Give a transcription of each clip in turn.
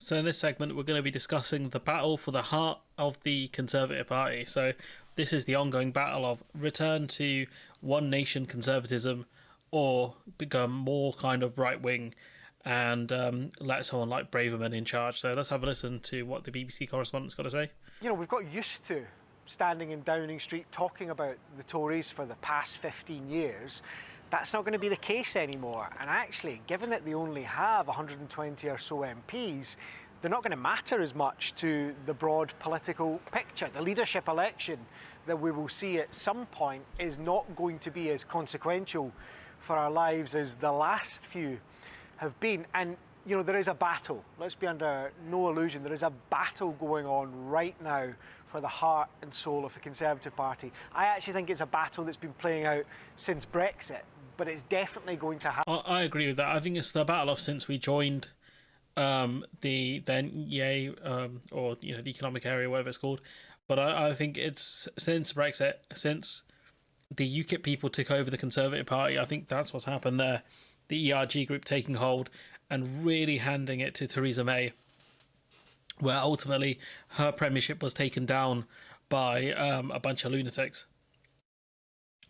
So in this segment, we're going to be discussing the battle for the heart of the Conservative Party. So this is the ongoing battle of return to one nation conservatism or become more kind of right wing and let someone like Braverman in charge. So let's have a listen to what the BBC correspondent's got to say. You know, we've got used to standing in Downing Street talking about the Tories for the past 15 years. That's not going to be the case anymore. And actually, given that they only have 120 or so MPs, they're not going to matter as much to the broad political picture. The leadership election that we will see at some point is not going to be as consequential for our lives as the last few have been. And you know, there is a battle. Let's be under no illusion. There is a battle going on right now for the heart and soul of the Conservative Party. I actually think it's a battle that's been playing out since Brexit, but it's definitely going to happen. I agree with that. I think it's the battle of since we joined the then EA or the Economic Area, whatever it's called. But I think it's since Brexit, since the UKIP people took over the Conservative Party. I think that's what's happened there. The ERG group taking hold and really handing it to Theresa May, where ultimately her premiership was taken down by a bunch of lunatics,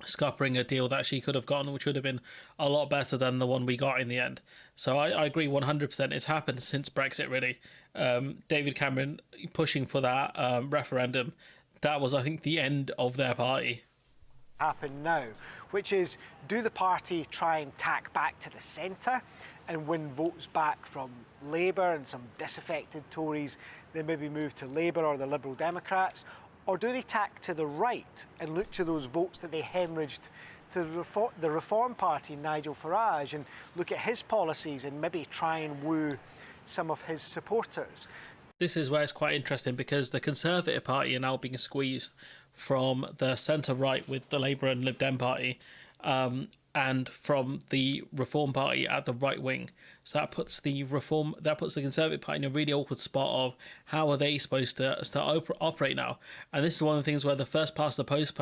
scuppering a deal that she could have gotten, which would have been a lot better than the one we got in the end. So I agree 100%. It's happened since Brexit, really. David Cameron pushing for that referendum, that was, I think, the end of their party. Happen now, which is, do the party try and tack back to the centre and win votes back from Labour and some disaffected Tories, they maybe move to Labour or the Liberal Democrats, or do they tack to the right and look to those votes that they hemorrhaged to the Reform Party, Nigel Farage, and look at his policies and maybe try and woo some of his supporters? This is where it's quite interesting because the Conservative Party are now being squeezed from the centre-right with the Labour and Lib Dem Party, and from the Reform Party at the right wing. So that puts the Conservative Party in a really awkward spot of how are they supposed to start operate now. And this is one of the things where the first past the post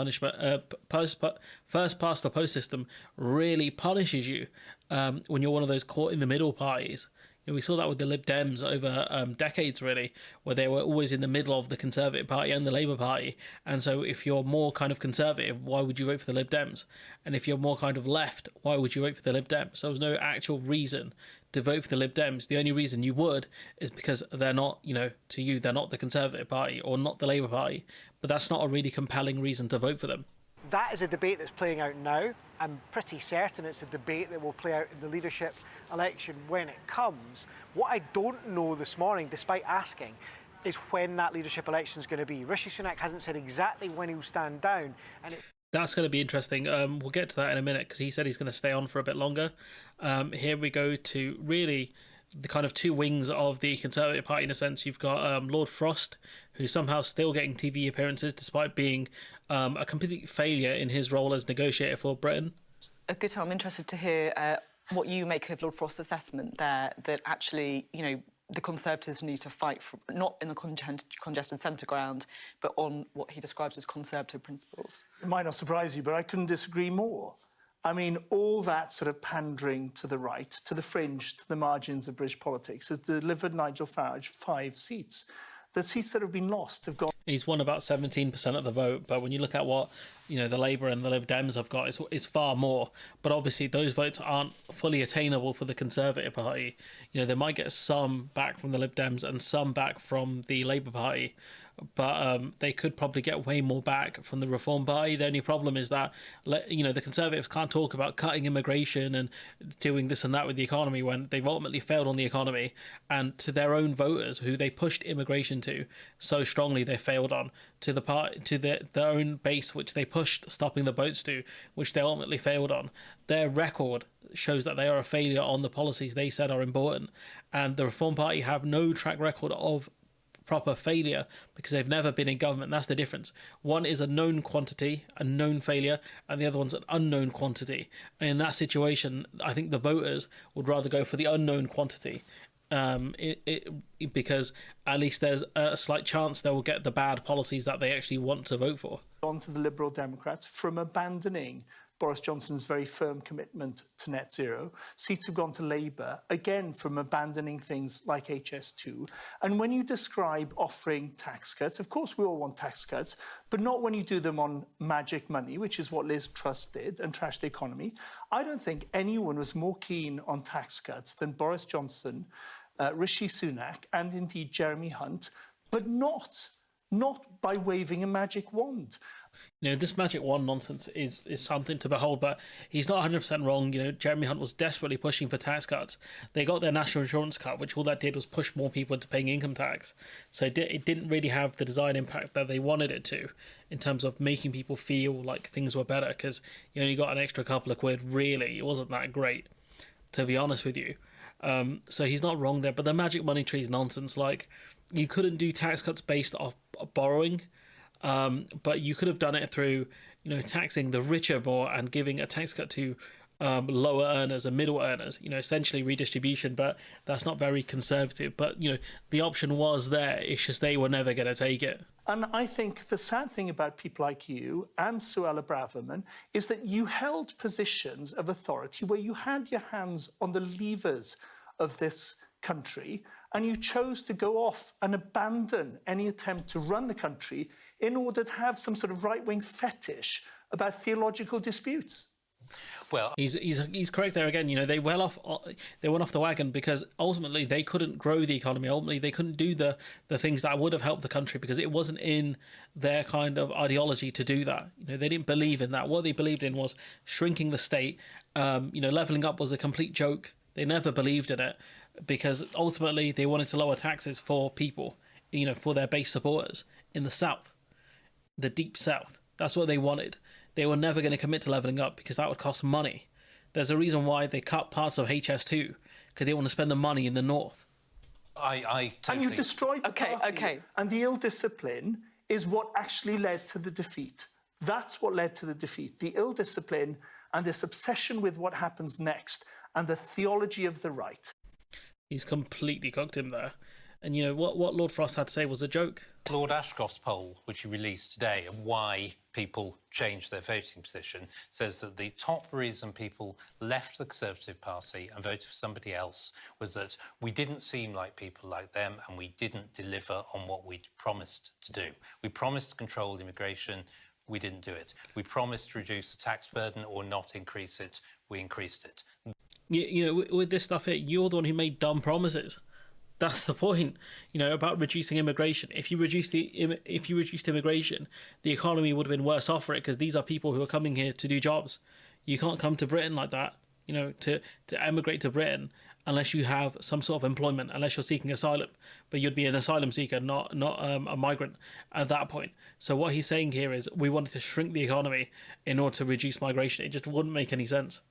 system really punishes you when you're one of those caught in the middle parties. We saw that with the Lib Dems over decades, really, where they were always in the middle of the Conservative Party and the Labour Party. And so if you're more kind of conservative, why would you vote for the Lib Dems? And if you're more kind of left, why would you vote for the Lib Dems? There was no actual reason to vote for the Lib Dems. The only reason you would is because they're not, to you, they're not the Conservative Party or not the Labour Party. But that's not a really compelling reason to vote for them. That is a debate that's playing out now. I'm pretty certain it's a debate that will play out in the leadership election when it comes. What I don't know this morning, despite asking, is when that leadership election is going to be. Rishi Sunak hasn't said exactly when he'll stand down. That's going to be interesting. We'll get to that in a minute because he said he's going to stay on for a bit longer. Here we go to really the kind of two wings of the Conservative Party in a sense. You've got Lord Frost, who's somehow still getting TV appearances despite being a complete failure in his role as negotiator for Britain. Good. I'm interested to hear what you make of Lord Frost's assessment there, that actually, the Conservatives need to fight for, not in the congested centre ground, but on what he describes as Conservative principles. It might not surprise you, but I couldn't disagree more. I mean, all that sort of pandering to the right, to the fringe, to the margins of British politics has delivered Nigel Farage 5 seats. The seats that have been lost have gone... He's won about 17% of the vote, but when you look at what the Labour and the Lib Dems have got, it's far more. But obviously those votes aren't fully attainable for the Conservative Party. They might get some back from the Lib Dems and some back from the Labour Party, but they could probably get way more back from the Reform Party. The only problem is that the Conservatives can't talk about cutting immigration and doing this and that with the economy when they've ultimately failed on the economy, and to their own voters who they pushed immigration to so strongly they failed on, to their own base which they pushed stopping the boats to, which they ultimately failed on. Their record shows that they are a failure on the policies they said are important, and the Reform Party have no track record of proper failure because they've never been in government. That's the difference. One is a known quantity, a known failure, and the other one's an unknown quantity. And in that situation, I think the voters would rather go for the unknown quantity, because at least there's a slight chance they will get the bad policies that they actually want to vote for. On to the Liberal Democrats from abandoning Boris Johnson's very firm commitment to net zero. Seats have gone to Labour, again, from abandoning things like HS2. And when you describe offering tax cuts, of course we all want tax cuts, but not when you do them on magic money, which is what Liz Truss did and trashed the economy. I don't think anyone was more keen on tax cuts than Boris Johnson, Rishi Sunak, and indeed Jeremy Hunt, but not by waving a magic wand. You know, this magic wand nonsense is something to behold, but he's not 100% wrong. You know, Jeremy Hunt was desperately pushing for tax cuts. They got their national insurance cut, which all that did was push more people into paying income tax. So it didn't really have the desired impact that they wanted it to in terms of making people feel like things were better, because you only got an extra couple of quid, really. It wasn't that great, to be honest with you. So he's not wrong there, but the magic money tree is nonsense. Like, you couldn't do tax cuts based off borrowing, but you could have done it through, you know, taxing the richer more and giving a tax cut to lower earners and middle earners, you know, essentially redistribution, but that's not very conservative. But, you know, the option was there, it's just they were never going to take it. And I think the sad thing about people like you and Suella Braverman is that you held positions of authority where you had your hands on the levers of this country, and you chose to go off and abandon any attempt to run the country in order to have some sort of right-wing fetish about theological disputes. Well, he's correct there again. You know, they went off the wagon because ultimately they couldn't grow the economy. Ultimately, they couldn't do the things that would have helped the country because it wasn't in their kind of ideology to do that. You know, they didn't believe in that. What they believed in was shrinking the state. You know, levelling up was a complete joke. They never believed in it because ultimately they wanted to lower taxes for people, you know, for their base supporters in the South, the deep South. That's what they wanted. They were never going to commit to levelling up because that would cost money. There's a reason why they cut parts of HS2, because they want to spend the money in the North. I totally... And you destroyed the party. Okay. And the ill discipline is what actually led to the defeat. That's what led to the defeat. The ill discipline and this obsession with what happens next and the theology of the right. He's completely cooked him there. And, you know, what Lord Frost had to say was a joke. Lord Ashcroft's poll, which he released today, and why people changed their voting position, says that the top reason people left the Conservative Party and voted for somebody else was that we didn't seem like people like them and we didn't deliver on what we'd promised to do. We promised to control immigration, we didn't do it. We promised to reduce the tax burden or not increase it, we increased it. You know, with this stuff here, you're the one who made dumb promises. That's the point, you know, about reducing immigration. If you reduced immigration, the economy would have been worse off for it because these are people who are coming here to do jobs. You can't come to Britain like that, you know, to emigrate to Britain unless you have some sort of employment, unless you're seeking asylum. But you'd be an asylum seeker, not a migrant at that point. So what he's saying here is we wanted to shrink the economy in order to reduce migration. It just wouldn't make any sense.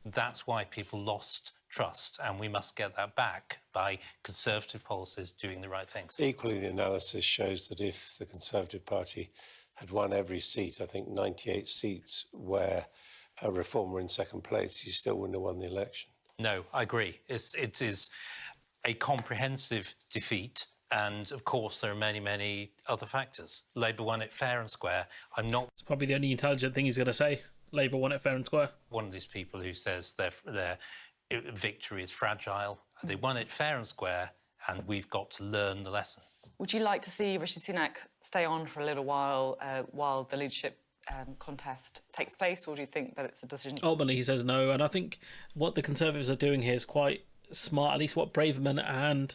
That's why people lost trust, and we must get that back by Conservative policies doing the right things. Equally, the analysis shows that if the Conservative Party had won every seat, I think 98 seats where a Reform were in second place, you still wouldn't have won the election. No, I agree. It is a comprehensive defeat, and of course there are many, many other factors. Labour won it fair and square. It's probably the only intelligent thing he's going to say. Labour won it fair and square. One of these people who says their victory is fragile. They won it fair and square, and we've got to learn the lesson. Would you like to see Rishi Sunak stay on for a little while the leadership contest takes place, or do you think that it's a decision? Ultimately, he says no, and I think what the Conservatives are doing here is quite smart. At least what Braverman and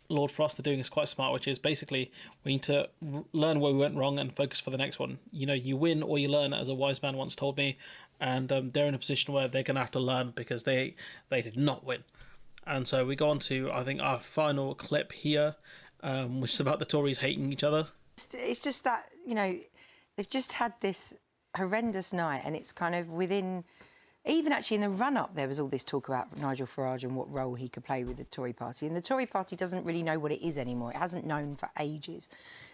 Lord Frost are doing is quite smart, which is basically we need to learn where we went wrong and focus for the next one. You know, you win or you learn, as a wise man once told me, and they're in a position where they're going to have to learn because they did not win. And so we go on to, I think, our final clip here, which is about the Tories hating each other. It's just that, you know, they've just had this horrendous night, and it's kind of within... Even actually in the run-up, there was all this talk about Nigel Farage and what role he could play with the Tory party. And the Tory party doesn't really know what it is anymore. It hasn't known for ages.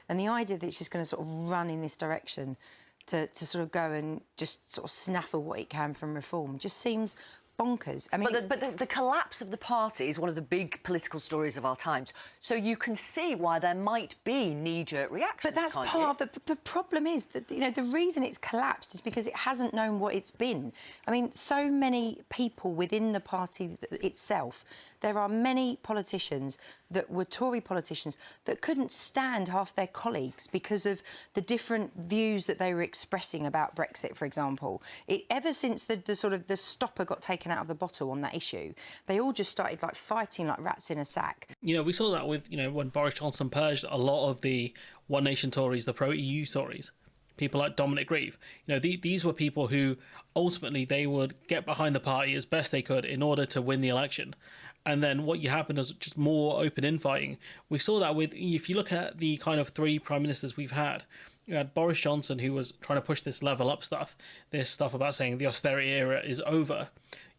And the idea that it's just going to sort of run in this direction to sort of go and just sort of snaffle what it can from reform just seems bonkers. I mean, But the collapse of the party is one of the big political stories of our times. So you can see why there might be knee-jerk reactions. but that's part of the problem is that, you know, the reason it's collapsed is because it hasn't known what it's been. I mean, so many people within the party itself, there are many politicians that were Tory politicians that couldn't stand half their colleagues because of the different views that they were expressing about Brexit, for example. Ever since the sort of the stopper got taken out of the bottle on that issue, they all just started like fighting like rats in a sack. You know, we saw that with, you know, when Boris Johnson purged a lot of the One Nation Tories, the pro-EU Tories, people like Dominic Grieve. You know, these were people who ultimately they would get behind the party as best they could in order to win the election. And then what you happened is just more open infighting. We saw that with, if you look at the kind of 3 prime ministers we've had, you had Boris Johnson, who was trying to push this level up stuff, this stuff about saying the austerity era is over.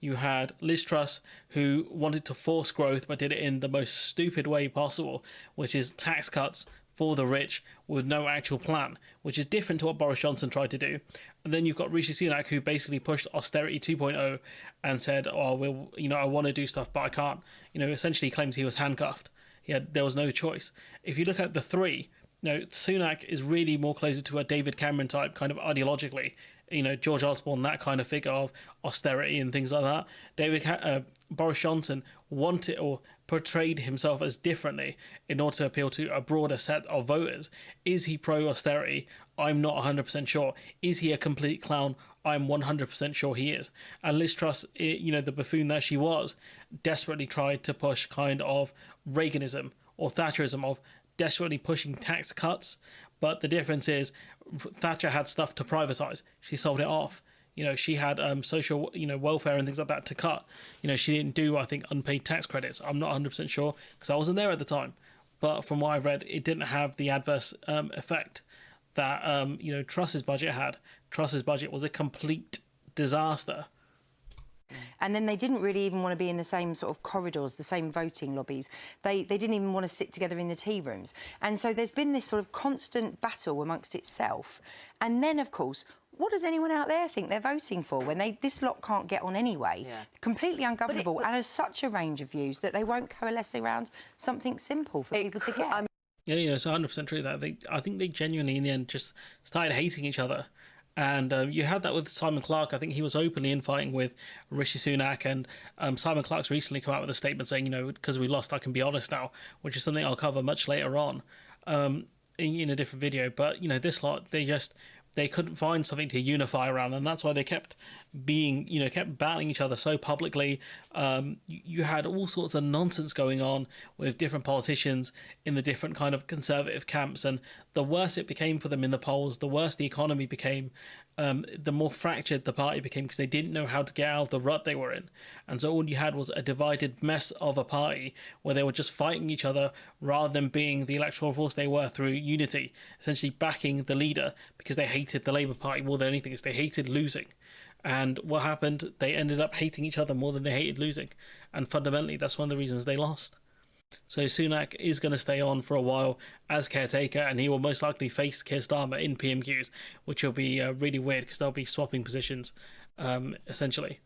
You had Liz Truss, who wanted to force growth but did it in the most stupid way possible, which is tax cuts for the rich with no actual plan, which is different to what Boris Johnson tried to do. And then you've got Rishi Sunak, who basically pushed austerity 2.0 and said, oh, well, you know, I want to do stuff, but I can't. You know, essentially claims he was handcuffed. There was no choice. If you look at the 3, you know, Sunak is really more closer to a David Cameron type, kind of ideologically. You know, George Osborne, that kind of figure of austerity and things like that. Boris Johnson wanted or portrayed himself as differently in order to appeal to a broader set of voters. Is he pro-austerity? I'm not 100% sure. Is he a complete clown? I'm 100% sure he is. And Liz Truss, you know, the buffoon that she was, desperately tried to push kind of Reaganism or Thatcherism of desperately pushing tax cuts. But the difference is Thatcher had stuff to privatise. She sold it off. You know, she had social, you know, welfare and things like that to cut. You know, she didn't do, I think, unpaid tax credits. I'm not 100% sure because I wasn't there at the time. But from what I've read, it didn't have the adverse effect that, you know, Truss's budget had. Truss's budget was a complete disaster. And then they didn't really even want to be in the same sort of corridors, the same voting lobbies. They didn't even want to sit together in the tea rooms. And so there's been this sort of constant battle amongst itself. And then, of course, what does anyone out there think they're voting for when this lot can't get on anyway? Yeah. Completely ungovernable and has such a range of views that they won't coalesce around something simple for people to get. Yeah, you know, it's 100% true that I think they genuinely in the end just started hating each other. And you had that with Simon Clarke. I think he was openly infighting with Rishi Sunak, and Simon Clarke's recently come out with a statement saying, you know, because we lost, I can be honest now, which is something I'll cover much later on in a different video. But, you know, this lot, they couldn't find something to unify around, and that's why they kept battling each other so publicly. You had all sorts of nonsense going on with different politicians in the different kind of conservative camps, and the worse it became for them in the polls, the worse the economy became, the more fractured the party became because they didn't know how to get out of the rut they were in. And so all you had was a divided mess of a party where they were just fighting each other rather than being the electoral force they were through unity, essentially backing the leader because they hated the Labour Party more than anything, because they hated losing. And what happened? They ended up hating each other more than they hated losing. And fundamentally, that's one of the reasons they lost. So Sunak is going to stay on for a while as caretaker, and he will most likely face Keir Starmer in PMQs, which will be really weird because they'll be swapping positions, essentially.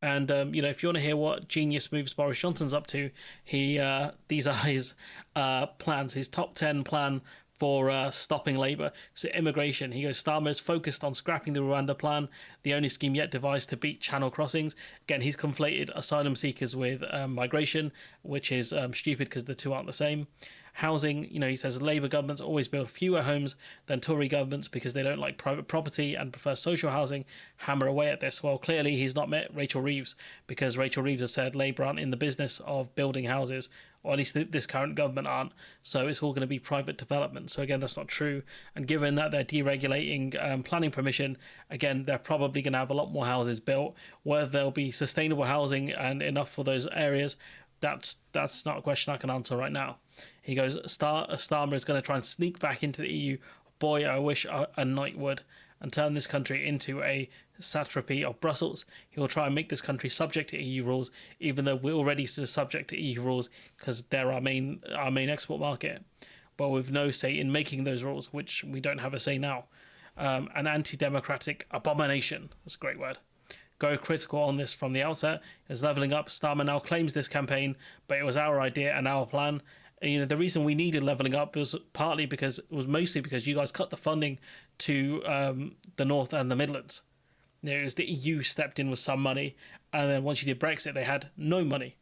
And, you know, if you want to hear what genius moves Boris Johnson's up to, these are his plans, his top 10 plan for stopping Labour. So immigration, he goes, Starmer is focused on scrapping the Rwanda plan, the only scheme yet devised to beat channel crossings. Again, he's conflated asylum seekers with migration, which is stupid because the two aren't the same. Housing, you know, he says Labour governments always build fewer homes than Tory governments because they don't like private property and prefer social housing. Hammer away at this. Well, clearly he's not met Rachel Reeves, because Rachel Reeves has said Labour aren't in the business of building houses, or at least this current government aren't. So it's all going to be private development. So again, that's not true. And given that they're deregulating planning permission, again, they're probably going to have a lot more houses built. Whether there'll be sustainable housing and enough for those areas, that's not a question I can answer right now. He goes, Starmer is going to try and sneak back into the EU. Boy, I wish a knight would. And turn this country into a satrapy of Brussels. He will try and make this country subject to EU rules, even though we're already subject to EU rules because they're our main export market. But with no say in making those rules, which we don't have a say now. An anti-democratic abomination. That's a great word. go critical on this from the outset. It was levelling up. Starmer now claims this campaign, but it was our idea and our plan. You know, the reason we needed levelling up was mostly because you guys cut the funding to the North and the Midlands. You know, it was the EU stepped in with some money, and then once you did Brexit, they had no money.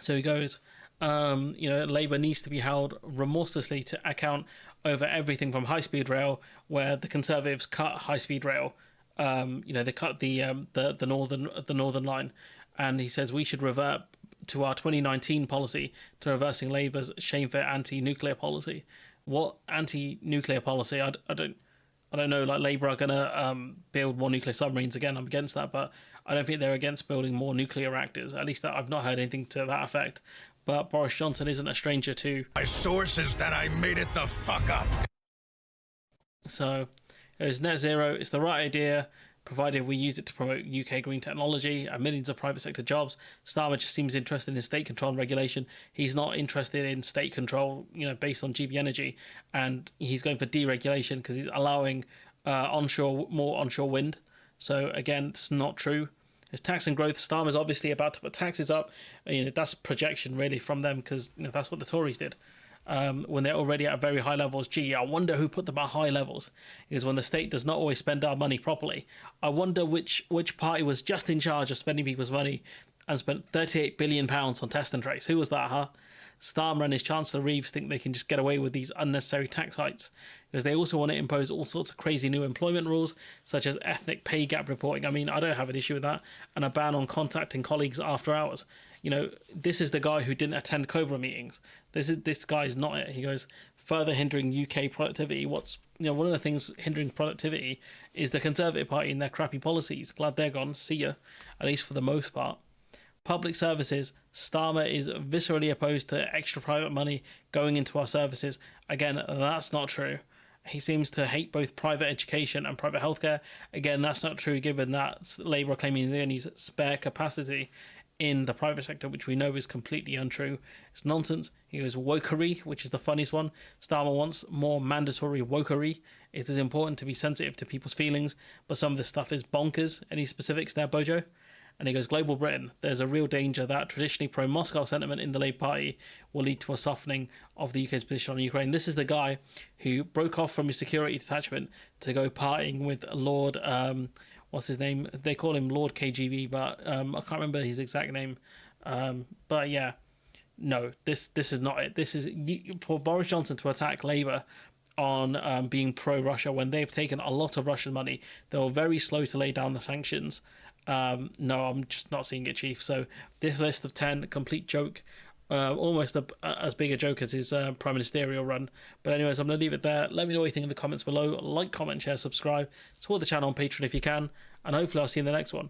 So he goes, you know, Labour needs to be held remorselessly to account over everything from high-speed rail, where the Conservatives cut high-speed rail. You know, they cut the Northern Line, and he says we should revert to our 2019 policy, to reversing Labour's shameful anti-nuclear policy. What anti-nuclear policy? I don't know. Like, Labour are gonna build more nuclear submarines again. I'm against that, but I don't think they're against building more nuclear reactors. At least I've not heard anything to that effect. But Boris Johnson isn't a stranger to. My source is that I made it the fuck up. So, it's net zero. It's the right idea, provided we use it to promote UK green technology and millions of private sector jobs. Starmer just seems interested in state control and regulation. He's not interested in state control, you know, based on GB Energy, and he's going for deregulation because he's allowing more onshore wind. So again, it's not true. It's tax and growth. Starmer's obviously about to put taxes up. You know, that's projection really from them, because you know, that's what the Tories did. When they're already at very high levels. Gee, I wonder who put them at high levels. Because when the state does not always spend our money properly, I wonder which party was just in charge of spending people's money and spent £38 billion on test and trace. Who was that, huh? Starmer and his Chancellor Reeves think they can just get away with these unnecessary tax hikes, because they also want to impose all sorts of crazy new employment rules, such as ethnic pay gap reporting. I mean, I don't have an issue with that, and a ban on contacting colleagues after hours. You know, this is the guy who didn't attend Cobra meetings. This guy is not it. He goes, further hindering UK productivity. One of the things hindering productivity is the Conservative Party and their crappy policies. Glad they're gone. See ya, at least for the most part. Public services. Starmer is viscerally opposed to extra private money going into our services. Again, that's not true. He seems to hate both private education and private healthcare. Again, that's not true, given that Labour are claiming they only use spare capacity in the private sector, which we know is completely untrue. It's nonsense. He goes wokery, which is the funniest one. Starmer wants more mandatory wokery. It is important to be sensitive to people's feelings, but some of this stuff is bonkers. Any specifics there, Bojo? And he goes, Global Britain, there's a real danger that traditionally pro-Moscow sentiment in the Labour Party will lead to a softening of the UK's position on Ukraine. This is the guy who broke off from his security detachment to go partying with Lord, what's his name? They call him Lord KGB, but I can't remember his exact name. But yeah, no, this is not it. This is for Boris Johnson to attack Labour on being pro-Russia when they've taken a lot of Russian money. They were very slow to lay down the sanctions. No, I'm just not seeing it, Chief. So this list of 10, complete joke. Almost as big a joke as his prime ministerial run. But anyways, I'm going to leave it there. Let me know what you think in the comments below. Like, comment, share, subscribe. Support the channel on Patreon if you can. And hopefully I'll see you in the next one.